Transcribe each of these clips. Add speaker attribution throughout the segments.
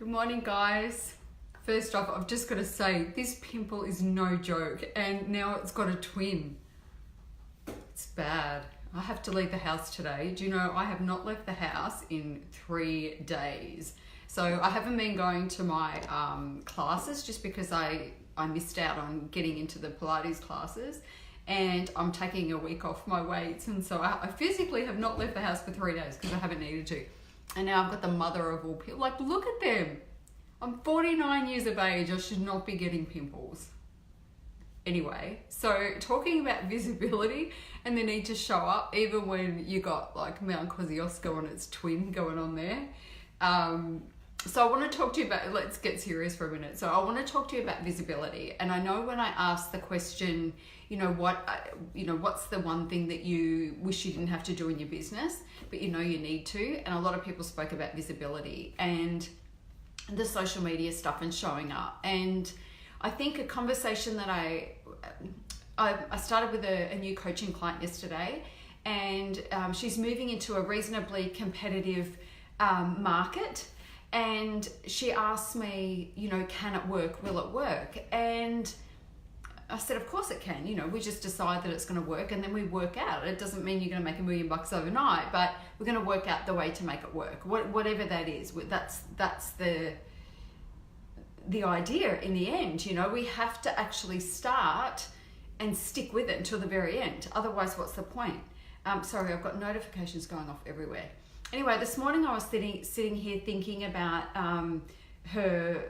Speaker 1: Good morning, guys. First off, I've just got to say, this pimple is no joke, and now it's got a twin. It's bad. I have to leave the house today. Do you know, I have not left the house in 3 days. So I haven't been going to my classes just because I missed out on getting into the Pilates classes, and I'm taking a week off my weights, and so I physically have not left the house for 3 days because I haven't needed to. And now I've got the mother of all pimples. Like, look at them. I'm 49 years of age. I should not be getting pimples. Anyway, so talking about visibility and the need to show up even when you got like Mount Kosciuszko and its twin going on there. So I want to talk to you about, let's get serious for a minute. So I want to talk to you about visibility. And I know when I asked the question, what's the one thing that you wish you didn't have to do in your business, but you know you need to? And a lot of people spoke about visibility and the social media stuff and showing up. And I think a conversation that I started with a new coaching client yesterday, and she's moving into a reasonably competitive market. And she asked me, can it work? Will it work? And I said, of course it can. We just decide that it's going to work, and then we work out. It doesn't mean you're going to make $1 million overnight, but we're going to work out the way to make it work. Whatever that is, that's the idea in the end. We have to actually start and stick with it until the very end. Otherwise, what's the point? Sorry, I've got notifications going off everywhere. Anyway, this morning I was sitting here thinking about her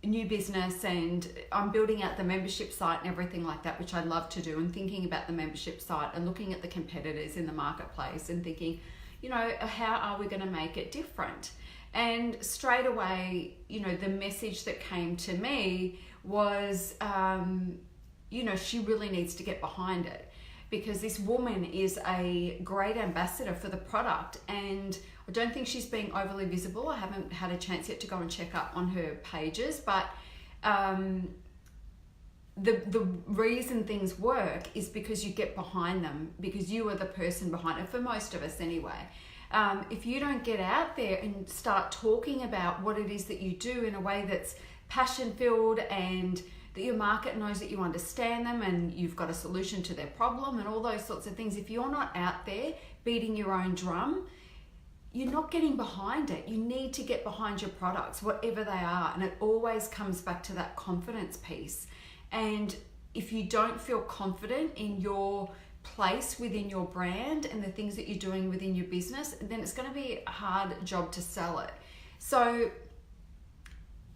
Speaker 1: new business, and I'm building out the membership site and everything like that, which I love to do, and thinking about the membership site and looking at the competitors in the marketplace and thinking, how are we going to make it different? And straight away, the message that came to me was, she really needs to get behind it, because this woman is a great ambassador for the product, and I don't think she's being overly visible. I haven't had a chance yet to go and check up on her pages, but the reason things work is because you get behind them, because you are the person behind it, for most of us anyway. If you don't get out there and start talking about what it is that you do in a way that's passion-filled, and that your market knows that you understand them and you've got a solution to their problem and all those sorts of things, if you're not out there beating your own drum, you're not getting behind it. You need to get behind your products, whatever they are. And it always comes back to that confidence piece. And if you don't feel confident in your place within your brand and the things that you're doing within your business, then it's going to be a hard job to sell it. So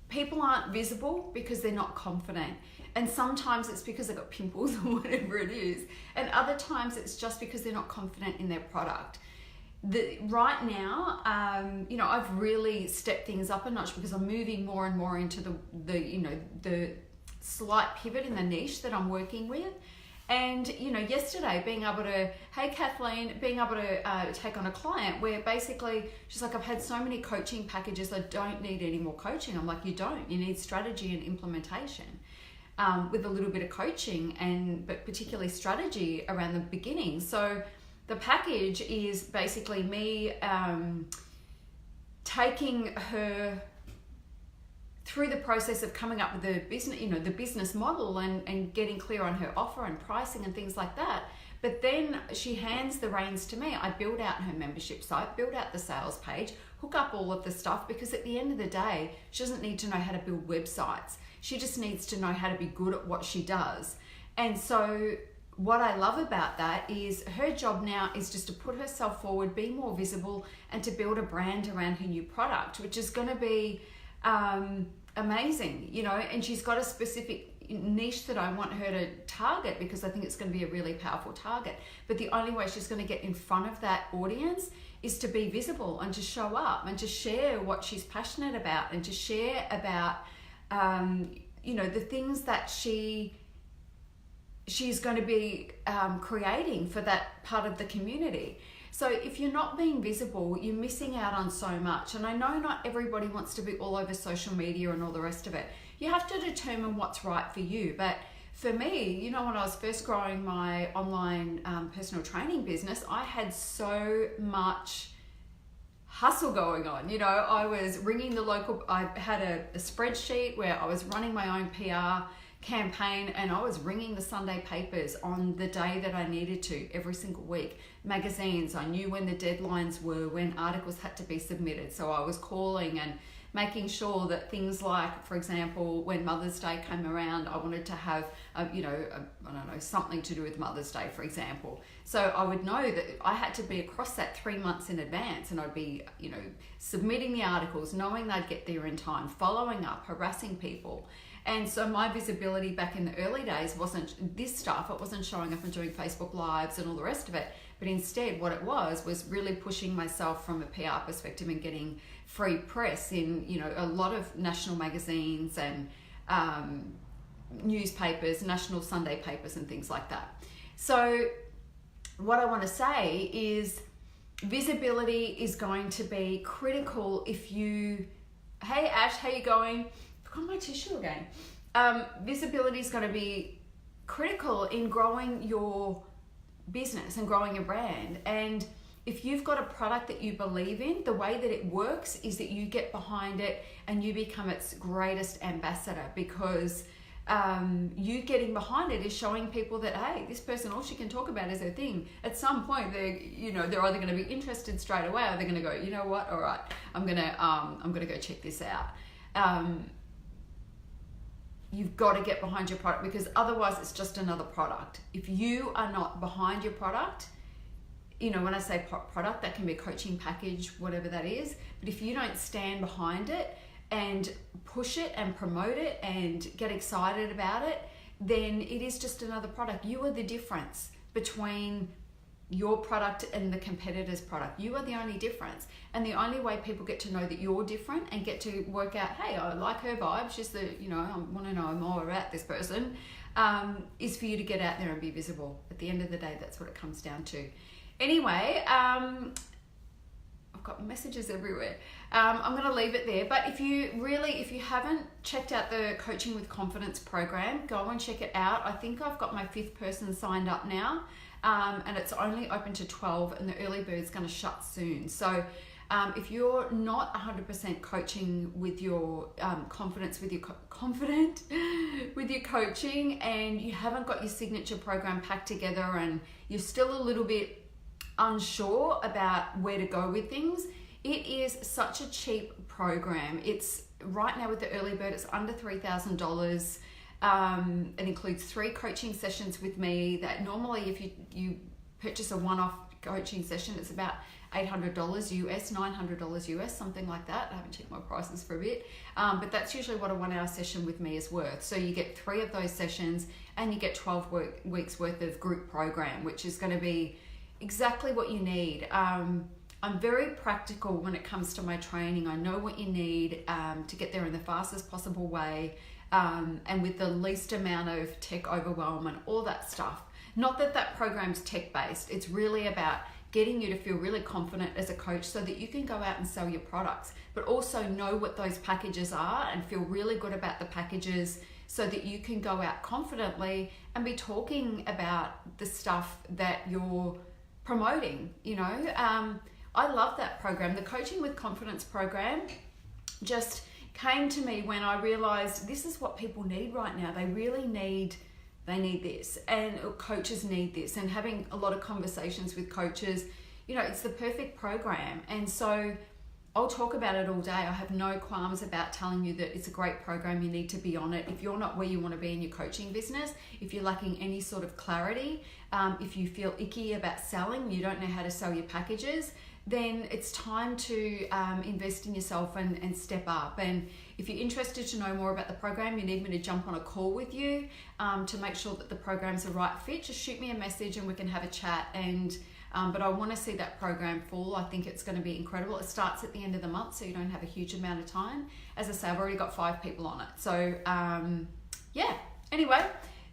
Speaker 1: people aren't visible because they're not confident. And sometimes it's because they've got pimples or whatever it is. And other times it's just because they're not confident in their product. Right now, I've really stepped things up a notch because I'm moving more and more into the slight pivot in the niche that I'm working with. And, yesterday being able to, hey Kathleen, being able to take on a client where basically she's like, I've had so many coaching packages, I don't need any more coaching. I'm like, you don't, you need strategy and implementation with a little bit of coaching, but particularly strategy around the beginning. So the package is basically me taking her through the process of coming up with the business, the business model and getting clear on her offer and pricing and things like that. But then she hands the reins to me. I build out her membership site, build out the sales page, hook up all of the stuff, because at the end of the day, she doesn't need to know how to build websites. She just needs to know how to be good at what she does. And so what I love about that is her job now is just to put herself forward, be more visible, and to build a brand around her new product, which is going to be amazing, and she's got a specific niche that I want her to target, because I think it's going to be a really powerful target. But the only way she's going to get in front of that audience is to be visible and to show up and to share what she's passionate about, and to share about the things that she's going to be creating for that part of the community. So if you're not being visible, you're missing out on so much. And I know not everybody wants to be all over social media and all the rest of it. You have to determine what's right for you. But for me, when I was first growing my online personal training business, I had so much hustle going on. You know, I was ringing the local, I had a spreadsheet where I was running my own PR campaign, and I was ringing the Sunday papers on the day that I needed to every single week. Magazines, I knew when the deadlines were, when articles had to be submitted. So I was calling and making sure that things like, for example, when Mother's Day came around, I wanted to have, I don't know, something to do with Mother's Day, for example. So I would know that I had to be across that 3 months in advance, and I'd be, submitting the articles, knowing they'd get there in time, following up, harassing people. And so my visibility back in the early days wasn't this stuff. It wasn't showing up and doing Facebook Lives and all the rest of it. But instead, what it was really pushing myself from a PR perspective and getting free press in, a lot of national magazines and newspapers, national Sunday papers and things like that. So what I want to say is visibility is going to be critical if you, hey Ash, how you going? I've got my tissue again. Visibility is going to be critical in growing your business and growing your brand. And if you've got a product that you believe in, the way that it works is that you get behind it and you become its greatest ambassador, because you getting behind it is showing people that, hey, this person, all she can talk about is her thing. At some point, they're either going to be interested straight away, or they're going to go, you know what, all right, I'm gonna go check this out. You've got to get behind your product, because otherwise it's just another product. If you are not behind your product, when I say product, that can be a coaching package, whatever that is. But if you don't stand behind it and push it and promote it and get excited about it, then it is just another product. You are the difference between your product and the competitor's product. You are the only difference. And the only way people get to know that you're different and get to work out, hey, I like her vibe, she's I want to know more about this person, is for you to get out there and be visible. At the end of the day, that's what it comes down to. Anyway, I've got messages everywhere. I'm going to leave it there. But if you haven't checked out the Coaching with Confidence program, go and check it out. I think I've got my 5th person signed up now. And it's only open to 12, and the early bird's going to shut soon. So if you're not 100% coaching with your confidence, with your confident with your coaching, and you haven't got your signature program packed together, and you're still a little bit unsure about where to go with things, it is such a cheap program. It's right now with the early bird, it's under $3,000. It includes 3 coaching sessions with me that normally if you purchase a one-off coaching session, it's about $800 US, $900 US, something like that. I haven't checked my prices for a bit, but that's usually what a 1 hour session with me is worth. So you get 3 of those sessions, and you get 12 weeks worth of group program, which is going to be exactly what you need. I'm very practical when it comes to my training. I know what you need to get there in the fastest possible way. And with the least amount of tech overwhelm and all that stuff. Not that program's tech-based. It's really about getting you to feel really confident as a coach so that you can go out and sell your products, but also know what those packages are and feel really good about the packages so that you can go out confidently and be talking about the stuff that you're promoting. I love that program. The Coaching with Confidence program just came to me when I realized this is what people need right now. They really need this, and coaches need this, and having a lot of conversations with coaches, it's the perfect program. And so I'll talk about it all day. I have no qualms about telling you that it's a great program. You need to be on it. If you're not where you want to be in your coaching business, if you're lacking any sort of clarity, if you feel icky about selling, you don't know how to sell your packages, then it's time to invest in yourself and step up. And if you're interested to know more about the program, you need me to jump on a call with you to make sure that the program's a right fit, just shoot me a message and we can have a chat. And but I want to see that program full. I think it's going to be incredible. It starts at the end of the month, so you don't have a huge amount of time. As I say, I've already got 5 people on it. So anyway,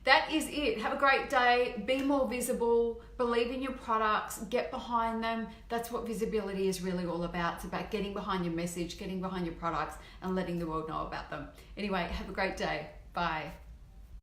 Speaker 1: that is it. Have a great day. Be more visible. Believe in your products. Get behind them. That's what visibility is really all about. It's about getting behind your message, getting behind your products, and letting the world know about them. Anyway, have a great day. Bye.